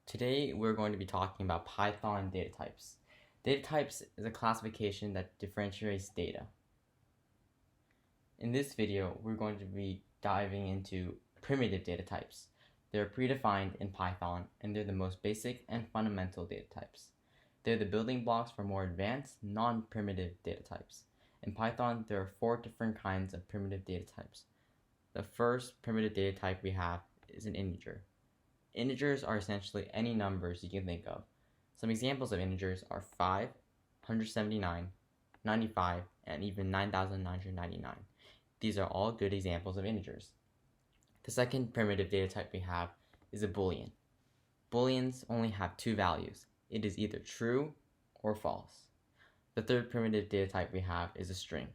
Today we're going to be talking about Python data types. Data types is a classification that differentiates data. In this video, we're going to be diving into primitive data types. They're predefined in Python, and they're the most basic and fundamental data types. They're the building blocks for more advanced, non-primitive data types. In Python, there are 4 different kinds of primitive data types. The first primitive data type we have is an integer. Integers are essentially any numbers you can think of. Some examples of integers are 5, 179, 95, and even 9,999. These are all good examples of integers. The second primitive data type we have is a boolean. Booleans only have 2 values. It is either true or false. The third primitive data type we have is a string.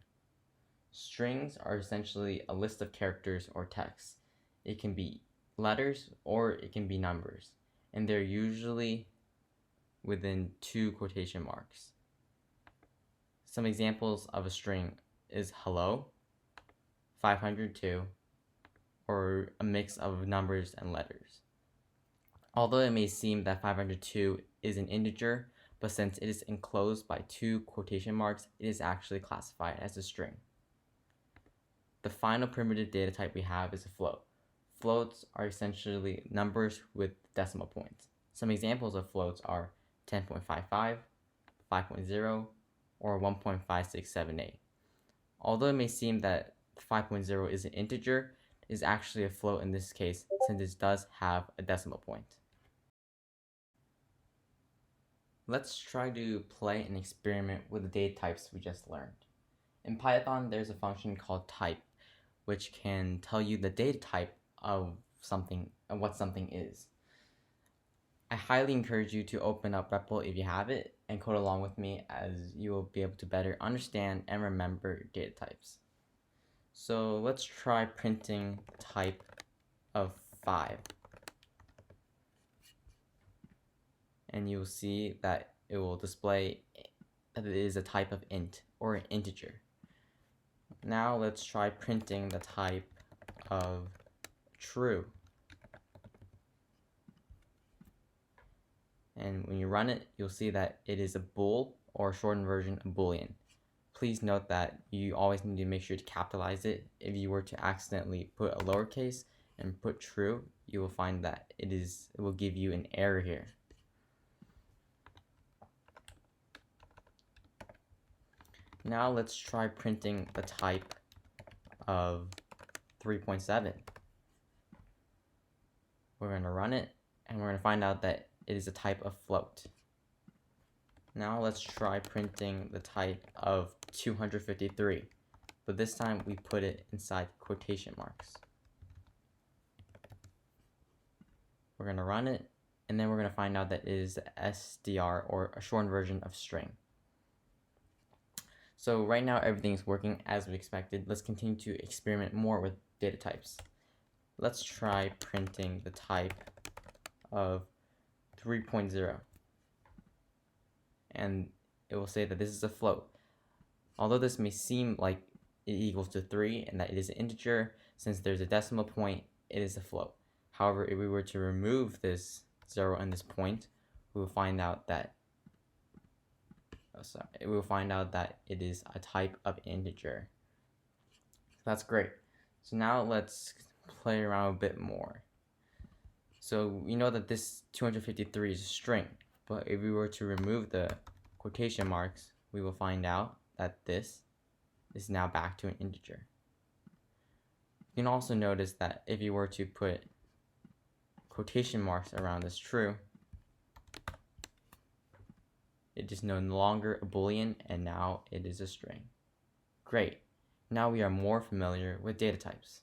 Strings are essentially a list of characters or text. It can be letters or it can be numbers, and they're usually within 2 quotation marks. Some examples of a string is hello, 502, or a mix of numbers and letters. Although it may seem that 502 is an integer, but since it is enclosed by 2 quotation marks, it is actually classified as a string. The final primitive data type we have is a float. Floats are essentially numbers with decimal points. Some examples of floats are 10.55, 5.0, or 1.5678. Although it may seem that 5.0 is an integer, it is actually a float in this case since it does have a decimal point. Let's try to play an experiment with the data types we just learned. In Python, there's a function called type, which can tell you the data type of something and what something is. I highly encourage you to open up REPL if you have it and code along with me, as you will be able to better understand and remember data types. So let's try printing type of 5. And you'll see that it will display that it is a type of int or an integer. Now let's try printing the type of true. And when you run it, you'll see that it is a bool, or a shortened version of boolean. Please note that you always need to make sure to capitalize it. If you were to accidentally put a lowercase and put true, you will find that it will give you an error here. Now let's try printing the type of 3.7. We're going to run it, and we're going to find out that it is a type of float. Now let's try printing the type of 253, but this time we put it inside quotation marks. We're going to run it, and then we're going to find out that it is SDR, or a shortened version of string. So right now everything's working as we expected. Let's continue to experiment more with data types. Let's try printing the type of 3.0. And it will say that this is a float. Although this may seem like it equals to 3 and that it is an integer, since there's a decimal point, it is a float. However, if we were to remove this 0 and this point, we will find out that it is a type of integer. That's great. So now let's play around a bit more. So we know that this 253 is a string, but if we were to remove the quotation marks, we will find out that this is now back to an integer. You can also notice that if you were to put quotation marks around this true, it is no longer a boolean, and now it is a string. Great. Now we are more familiar with data types.